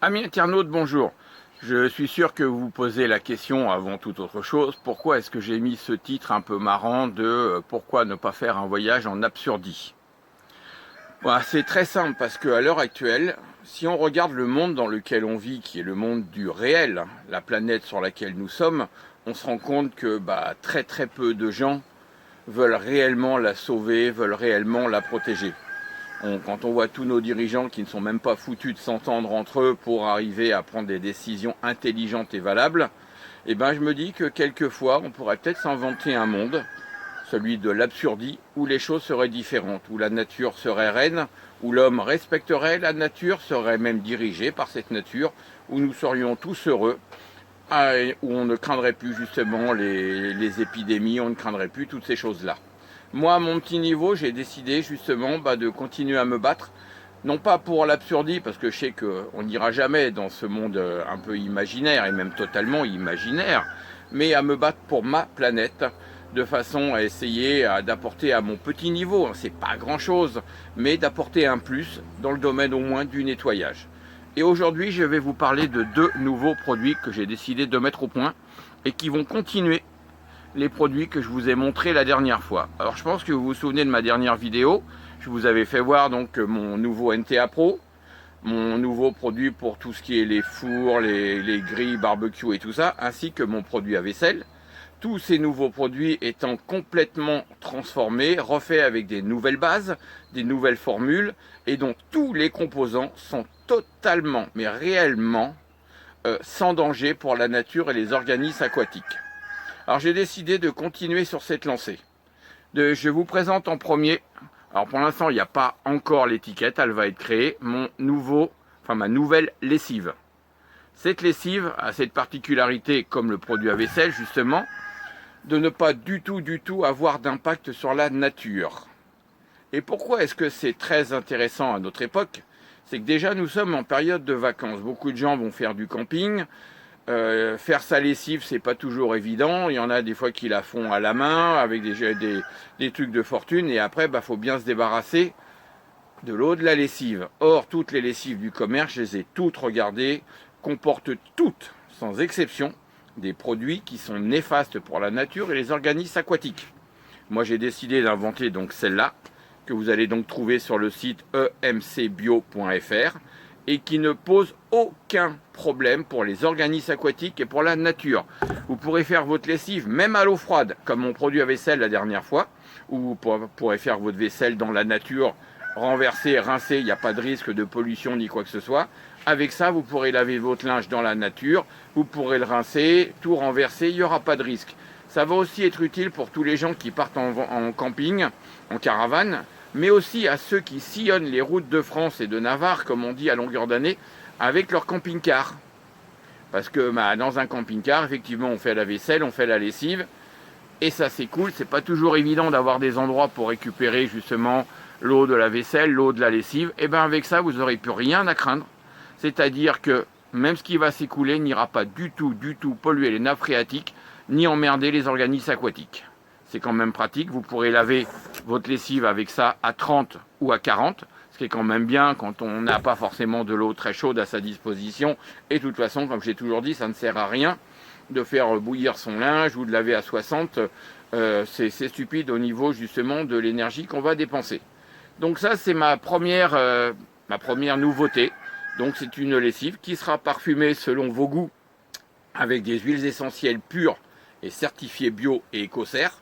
Amis internautes, bonjour. Je suis sûr que vous vous posez la question avant toute autre chose, pourquoi est-ce que j'ai mis ce titre un peu marrant de pourquoi ne pas faire un voyage en Absurdie? Voilà, c'est très simple parce qu'à l'heure actuelle, si on regarde le monde dans lequel on vit, qui est le monde du réel, la planète sur laquelle nous sommes, on se rend compte que très très peu de gens veulent réellement la sauver, veulent réellement la protéger. Quand on voit tous nos dirigeants qui ne sont même pas foutus de s'entendre entre eux pour arriver à prendre des décisions intelligentes et valables, je me dis que quelquefois on pourrait peut-être s'inventer un monde, celui de l'absurdie, où les choses seraient différentes, où la nature serait reine, où l'homme respecterait la nature, serait même dirigé par cette nature, où nous serions tous heureux, où on ne craindrait plus justement les épidémies, on ne craindrait plus toutes ces choses-là. Moi, à mon petit niveau, j'ai décidé justement de continuer à me battre, non pas pour l'absurdie, parce que je sais qu'on n'ira jamais dans ce monde un peu imaginaire, et même totalement imaginaire, mais à me battre pour ma planète, de façon à essayer d'apporter à mon petit niveau, c'est pas grand-chose, mais d'apporter un plus dans le domaine au moins du nettoyage. Et aujourd'hui, je vais vous parler de deux nouveaux produits que j'ai décidé de mettre au point, et qui vont continuer les produits que je vous ai montrés la dernière fois. Alors je pense que vous vous souvenez de ma dernière vidéo, je vous avais fait voir donc mon nouveau NTA Pro, mon nouveau produit pour tout ce qui est les fours, les grilles, barbecue et tout ça, ainsi que mon produit à vaisselle. Tous ces nouveaux produits étant complètement transformés, refaits avec des nouvelles bases, des nouvelles formules, et dont tous les composants sont totalement, mais réellement, sans danger pour la nature et les organismes aquatiques. Alors j'ai décidé de continuer sur cette lancée. Je vous présente en premier, alors pour l'instant il n'y a pas encore l'étiquette, elle va être créée, ma nouvelle lessive. Cette lessive a cette particularité, comme le produit à vaisselle justement, de ne pas du tout avoir d'impact sur la nature. Et pourquoi est-ce que c'est très intéressant à notre époque? C'est que déjà nous sommes en période de vacances. Beaucoup de gens vont faire du camping. Faire sa lessive, c'est pas toujours évident. Il y en a des fois qui la font à la main avec des trucs de fortune, et après faut bien se débarrasser de l'eau de la lessive. Or, toutes les lessives du commerce, je les ai toutes regardées, comportent toutes, sans exception, des produits qui sont néfastes pour la nature et les organismes aquatiques. Moi, j'ai décidé d'inventer donc celle-là, que vous allez donc trouver sur le site emcbio.fr, et qui ne pose aucun problème pour les organismes aquatiques et pour la nature. Vous pourrez faire votre lessive même à l'eau froide, comme mon produit à vaisselle la dernière fois, ou vous pourrez faire votre vaisselle dans la nature, renverser, rincer, il n'y a pas de risque de pollution ni quoi que ce soit. Avec ça, vous pourrez laver votre linge dans la nature, vous pourrez le rincer, tout renverser, il n'y aura pas de risque. Ça va aussi être utile pour tous les gens qui partent en camping, en caravane, mais aussi à ceux qui sillonnent les routes de France et de Navarre, comme on dit à longueur d'année, avec leur camping-car. Parce que dans un camping-car, effectivement, on fait la vaisselle, on fait la lessive, et ça c'est cool, c'est pas toujours évident d'avoir des endroits pour récupérer justement l'eau de la vaisselle, l'eau de la lessive. Et avec ça, vous n'aurez plus rien à craindre. C'est-à-dire que même ce qui va s'écouler n'ira pas du tout polluer les nappes phréatiques, ni emmerder les organismes aquatiques. C'est quand même pratique, vous pourrez laver votre lessive avec ça à 30 ou à 40, ce qui est quand même bien quand on n'a pas forcément de l'eau très chaude à sa disposition. Et de toute façon, comme j'ai toujours dit, ça ne sert à rien de faire bouillir son linge ou de laver à 60. C'est stupide au niveau justement de l'énergie qu'on va dépenser. Donc ça, c'est ma première nouveauté. Donc c'est une lessive qui sera parfumée selon vos goûts avec des huiles essentielles pures et certifiées bio et écocères.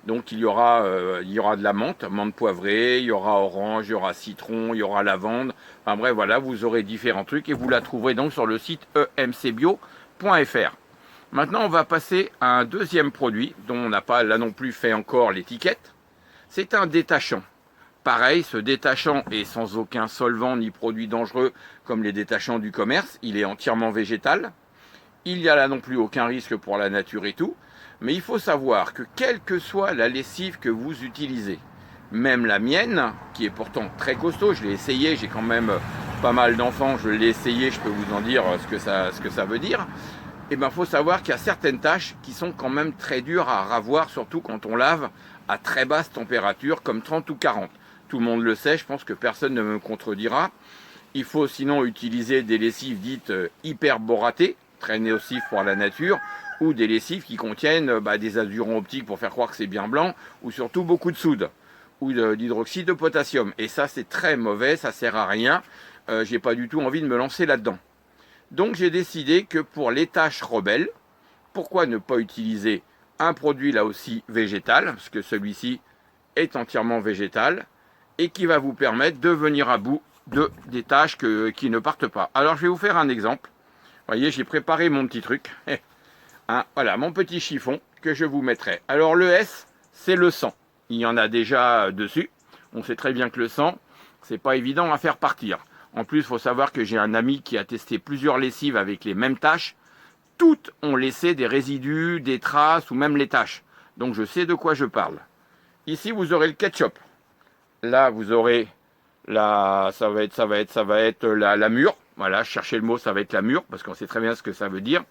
Donc il y aura de la menthe poivrée, il y aura orange, il y aura citron, il y aura lavande. Enfin bref, voilà, vous aurez différents trucs et vous la trouverez donc sur le site emcbio.fr. Maintenant, on va passer à un deuxième produit dont on n'a pas là non plus fait encore l'étiquette. C'est un détachant. Pareil, ce détachant est sans aucun solvant ni produit dangereux comme les détachants du commerce. Il est entièrement végétal. Il n'y a là non plus aucun risque pour la nature et tout. Mais il faut savoir que quelle que soit la lessive que vous utilisez, même la mienne, qui est pourtant très costaud, je l'ai essayé, j'ai quand même pas mal d'enfants, je l'ai essayé, je peux vous en dire ce que ça veut dire. Et faut savoir qu'il y a certaines tâches qui sont quand même très dures à ravoir, surtout quand on lave à très basse température, comme 30 ou 40. Tout le monde le sait, je pense que personne ne me contredira. Il faut sinon utiliser des lessives dites hyperboratées, très nocives pour la nature, ou des lessives qui contiennent des azurons optiques pour faire croire que c'est bien blanc, ou surtout beaucoup de soude, ou d'hydroxyde de potassium. Et ça, c'est très mauvais, ça sert à rien. J'ai pas du tout envie de me lancer là-dedans. Donc j'ai décidé que pour les taches rebelles, pourquoi ne pas utiliser un produit là aussi végétal, parce que celui-ci est entièrement végétal, et qui va vous permettre de venir à bout des taches qui ne partent pas. Alors je vais vous faire un exemple. Vous voyez, j'ai préparé mon petit truc. Voilà, mon petit chiffon que je vous mettrai. Alors le S, c'est le sang. Il y en a déjà dessus. On sait très bien que le sang, c'est pas évident à faire partir. En plus, il faut savoir que j'ai un ami qui a testé plusieurs lessives avec les mêmes taches. Toutes ont laissé des résidus, des traces ou même les taches. Donc je sais de quoi je parle. Ici, vous aurez le ketchup. Là, vous aurez ça va être la mûre. Voilà, je cherchais le mot, ça va être la mûre, parce qu'on sait très bien ce que ça veut dire.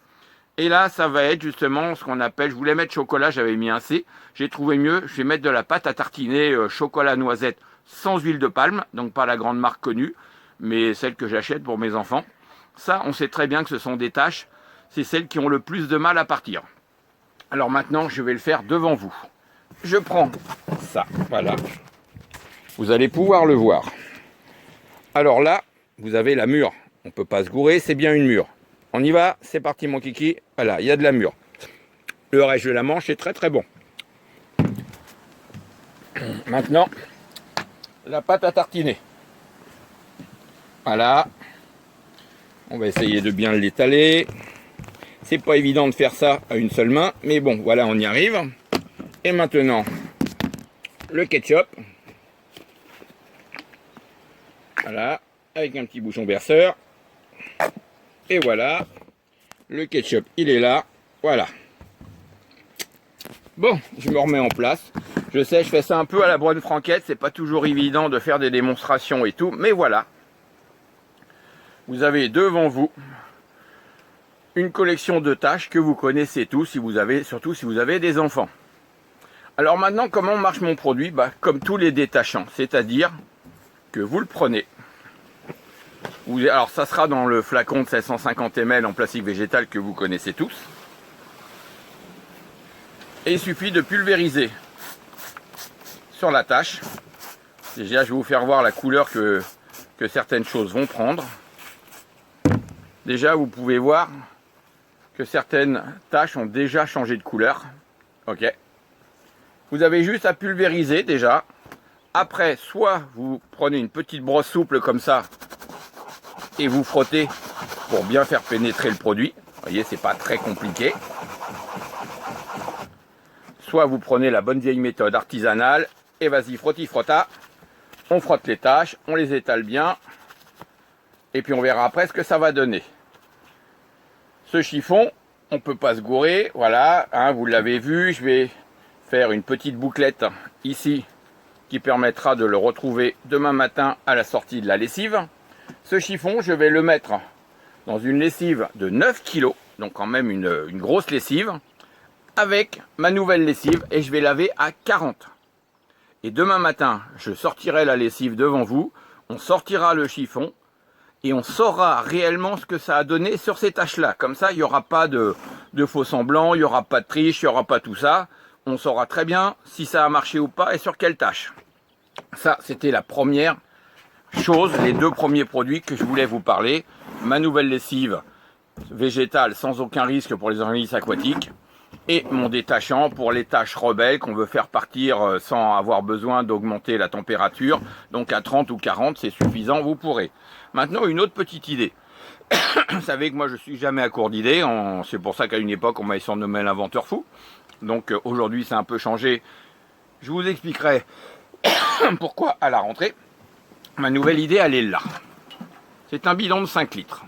Et là, ça va être justement ce qu'on appelle, je voulais mettre chocolat, j'avais mis un C. J'ai trouvé mieux, je vais mettre de la pâte à tartiner chocolat noisette sans huile de palme, donc pas la grande marque connue, mais celle que j'achète pour mes enfants. Ça, on sait très bien que ce sont des taches, c'est celles qui ont le plus de mal à partir. Alors maintenant, je vais le faire devant vous. Je prends ça, voilà. Vous allez pouvoir le voir. Alors là, vous avez la mûre. On ne peut pas se gourer, c'est bien une mûre. On y va, c'est parti mon kiki. Voilà, il y a de la mûre. Le reste de la manche est très très bon. Maintenant, la pâte à tartiner. Voilà. On va essayer de bien l'étaler. C'est pas évident de faire ça à une seule main, mais bon, voilà, on y arrive. Et maintenant, le ketchup. Voilà, avec un petit bouchon berceur. Et voilà, le ketchup, il est là. Voilà. Bon, je me remets en place. Je sais, je fais ça un peu à la bonne franquette. C'est pas toujours évident de faire des démonstrations et tout. Mais voilà. Vous avez devant vous une collection de tâches que vous connaissez tous, surtout si vous avez des enfants. Alors maintenant, comment marche mon produit? Comme tous les détachants. C'est-à-dire que vous le prenez. Alors ça sera dans le flacon de 750 ml en plastique végétal que vous connaissez tous. Et il suffit de pulvériser sur la tâche. Déjà, je vais vous faire voir la couleur que certaines choses vont prendre. Déjà, vous pouvez voir que certaines tâches ont déjà changé de couleur. Ok. Vous avez juste à pulvériser déjà. Après, soit vous prenez une petite brosse souple comme ça et vous frottez pour bien faire pénétrer le produit. Vous voyez, c'est pas très compliqué. Soit vous prenez la bonne vieille méthode artisanale et vas-y, frotti frotta. On frotte les tâches, on les étale bien et puis on verra après ce que ça va donner. Ce chiffon, on peut pas se gourer, voilà, vous l'avez vu, je vais faire une petite bouclette ici qui permettra de le retrouver demain matin à la sortie de la lessive. Ce chiffon, je vais le mettre dans une lessive de 9 kg, donc quand même une grosse lessive, avec ma nouvelle lessive et je vais laver à 40. Et demain matin, je sortirai la lessive devant vous, on sortira le chiffon et on saura réellement ce que ça a donné sur ces tâches-là. Comme ça, il n'y aura pas de faux semblants, il n'y aura pas de triche, il n'y aura pas tout ça. On saura très bien si ça a marché ou pas et sur quelle tâche. Ça, c'était la première chose, les deux premiers produits que je voulais vous parler. Ma nouvelle lessive végétale sans aucun risque pour les organismes aquatiques et mon détachant pour les tâches rebelles qu'on veut faire partir sans avoir besoin d'augmenter la température. Donc à 30 ou 40, c'est suffisant, vous pourrez. Maintenant, une autre petite idée. Vous savez que moi, je suis jamais à court d'idées. C'est pour ça qu'à une époque, on m'avait surnommé l'inventeur fou. Donc aujourd'hui, c'est un peu changé. Je vous expliquerai pourquoi à la rentrée. Ma nouvelle idée, elle est là. C'est un bidon de 5 litres.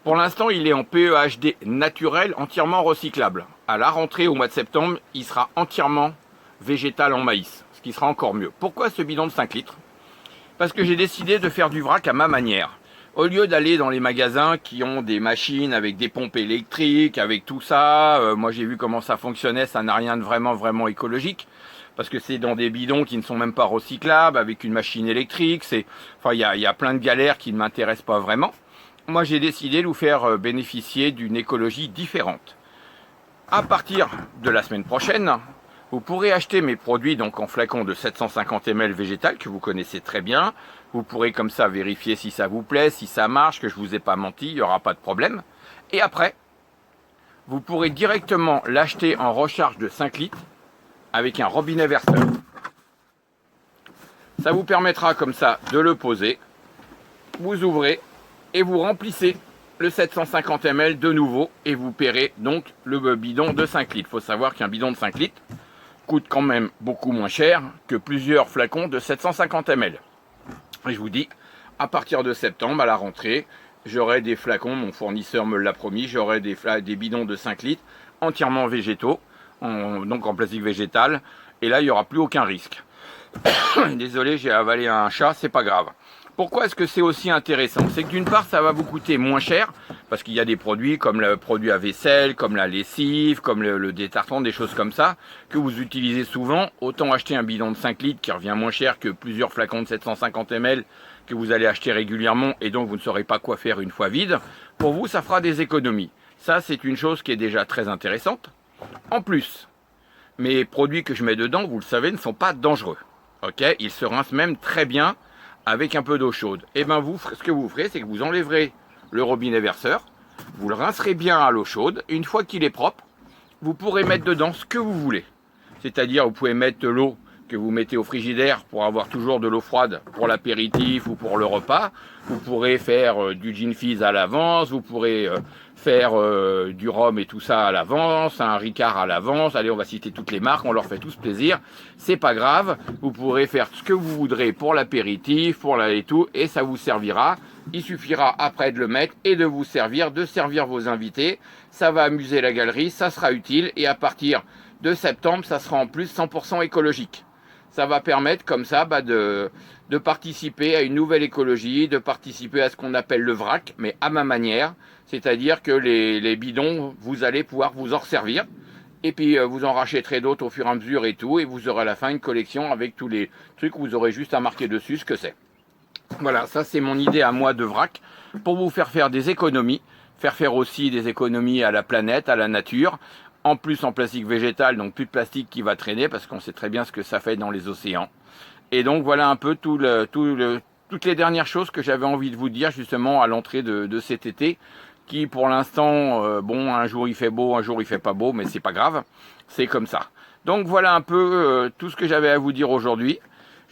Pour l'instant, il est en PEHD naturel, entièrement recyclable. À la rentrée, au mois de septembre, il sera entièrement végétal en maïs, ce qui sera encore mieux. Pourquoi ce bidon de 5 litres? Parce que j'ai décidé de faire du vrac à ma manière. Au lieu d'aller dans les magasins qui ont des machines avec des pompes électriques, avec tout ça, moi j'ai vu comment ça fonctionnait, ça n'a rien de vraiment écologique. parce que c'est dans des bidons qui ne sont même pas recyclables, avec une machine électrique, enfin, il y a plein de galères qui ne m'intéressent pas vraiment. Moi, j'ai décidé de vous faire bénéficier d'une écologie différente. À partir de la semaine prochaine, vous pourrez acheter mes produits donc en flacon de 750 ml végétal que vous connaissez très bien. Vous pourrez comme ça vérifier si ça vous plaît, si ça marche, que je ne vous ai pas menti, il n'y aura pas de problème. Et après, vous pourrez directement l'acheter en recharge de 5 litres avec un robinet verseur. Ça vous permettra comme ça de le poser. Vous ouvrez et vous remplissez le 750 ml de nouveau et vous paierez donc le bidon de 5 litres. Il faut savoir qu'un bidon de 5 litres coûte quand même beaucoup moins cher que plusieurs flacons de 750 ml. Et je vous dis, à partir de septembre, à la rentrée, j'aurai des flacons, mon fournisseur me l'a promis, j'aurai des bidons de 5 litres entièrement végétaux, donc en plastique végétal, et là il n'y aura plus aucun risque. Désolé, j'ai avalé un chat, c'est pas grave. Pourquoi est-ce que c'est aussi intéressant? C'est que d'une part, ça va vous coûter moins cher, parce qu'il y a des produits comme le produit à vaisselle, comme la lessive, comme le détartrant, des choses comme ça, que vous utilisez souvent. Autant acheter un bidon de 5 litres qui revient moins cher que plusieurs flacons de 750 ml que vous allez acheter régulièrement et donc vous ne saurez pas quoi faire une fois vide. Pour vous, ça fera des économies. Ça, c'est une chose qui est déjà très intéressante. En plus, mes produits que je mets dedans, vous le savez, ne sont pas dangereux. Ok, ils se rincent même très bien avec un peu d'eau chaude. Et bien vous, ce que vous ferez, c'est que vous enlèverez le robinet verseur, vous le rincerez bien à l'eau chaude. Une fois qu'il est propre, vous pourrez mettre dedans ce que vous voulez. C'est-à-dire, vous pouvez mettre de l'eau que vous mettez au frigidaire pour avoir toujours de l'eau froide pour l'apéritif ou pour le repas. Vous pourrez faire du gin fizz à l'avance, vous pourrez faire du rhum et tout ça à l'avance, un Ricard à l'avance. Allez, on va citer toutes les marques, on leur fait tous plaisir. C'est pas grave, vous pourrez faire ce que vous voudrez pour l'apéritif, pour la et tout, et ça vous servira. Il suffira après de le mettre et de vous servir, de servir vos invités. Ça va amuser la galerie, ça sera utile, et à partir de septembre, ça sera en plus 100% écologique. Ça va permettre comme ça de participer à une nouvelle écologie, de participer à ce qu'on appelle le vrac, mais à ma manière. C'est-à-dire que les bidons, vous allez pouvoir vous en resservir. Et puis vous en rachèterez d'autres au fur et à mesure et tout. Et vous aurez à la fin une collection avec tous les trucs où vous aurez juste à marquer dessus ce que c'est. Voilà, ça c'est mon idée à moi de vrac. Pour vous faire des économies. Faire aussi des économies à la planète, à la nature. En plus en plastique végétal, donc plus de plastique qui va traîner parce qu'on sait très bien ce que ça fait dans les océans. Et donc voilà un peu toutes les dernières choses que j'avais envie de vous dire justement à l'entrée de cet été, qui pour l'instant, bon, un jour il fait beau, un jour il fait pas beau, mais c'est pas grave, c'est comme ça. Donc voilà un peu tout ce que j'avais à vous dire aujourd'hui.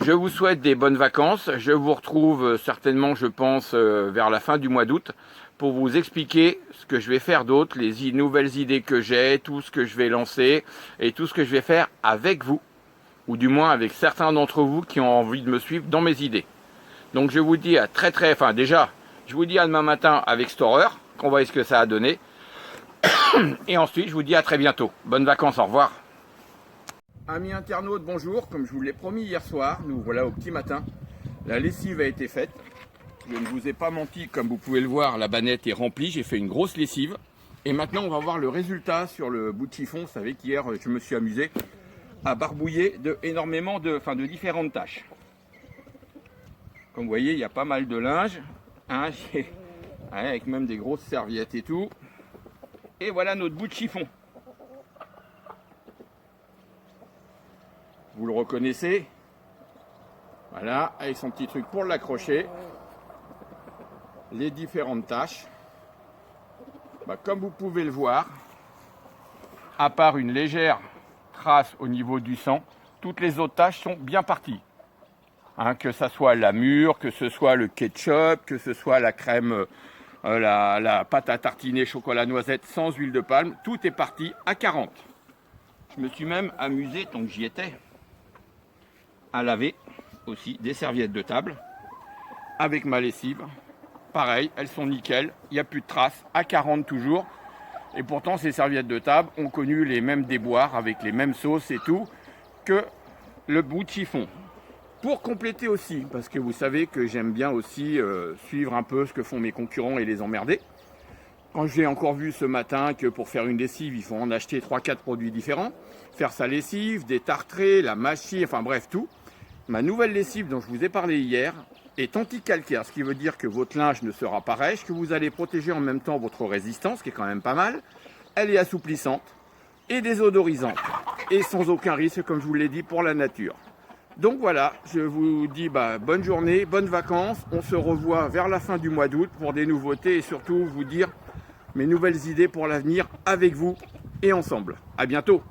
Je vous souhaite des bonnes vacances. Je vous retrouve certainement, je pense, vers la fin du mois d'août pour vous expliquer ce que je vais faire d'autre, les nouvelles idées que j'ai, tout ce que je vais lancer et tout ce que je vais faire avec vous, ou du moins avec certains d'entre vous qui ont envie de me suivre dans mes idées. Donc je vous dis à enfin déjà, je vous dis à demain matin avec Storer, qu'on voit ce que ça a donné. Et ensuite, je vous dis à très bientôt. Bonnes vacances, au revoir. Amis internautes, bonjour. Comme je vous l'ai promis hier soir, nous voilà au petit matin. La lessive a été faite. Je ne vous ai pas menti, comme vous pouvez le voir, la bannette est remplie. J'ai fait une grosse lessive. Et maintenant, on va voir le résultat sur le bout de chiffon. Vous savez qu'hier, je me suis amusé à barbouiller énormément de différentes tâches. Comme vous voyez, il y a pas mal de linge. Hein, avec même des grosses serviettes et tout. Et voilà notre bout de chiffon. Vous le reconnaissez? Voilà, avec son petit truc pour l'accrocher. Les différentes tâches. Comme vous pouvez le voir, à part une légère trace au niveau du sang, toutes les autres tâches sont bien parties. Hein, que ce soit la mûre, que ce soit le ketchup, que ce soit la crème, la pâte à tartiner chocolat noisette sans huile de palme, tout est parti à 40. Je me suis même amusé, tant que j'y étais, à laver aussi des serviettes de table avec ma lessive. Pareil, elles sont nickel, il n'y a plus de traces, à 40 toujours. Et pourtant, ces serviettes de table ont connu les mêmes déboires avec les mêmes sauces et tout que le bout de chiffon. Pour compléter aussi, parce que vous savez que j'aime bien aussi suivre un peu ce que font mes concurrents et les emmerder, Quand j'ai encore vu ce matin que pour faire une lessive, il faut en acheter 3-4 produits différents, faire sa lessive, des tartrés, la machine, enfin bref tout. Ma nouvelle lessive dont je vous ai parlé hier est anti-calcaire, ce qui veut dire que votre linge ne sera pas rêche, que vous allez protéger en même temps votre résistance, qui est quand même pas mal. Elle est assouplissante et désodorisante et sans aucun risque, comme je vous l'ai dit, pour la nature. Donc voilà, je vous dis bonne journée, bonnes vacances. On se revoit vers la fin du mois d'août pour des nouveautés et surtout vous dire mes nouvelles idées pour l'avenir avec vous et ensemble. À bientôt.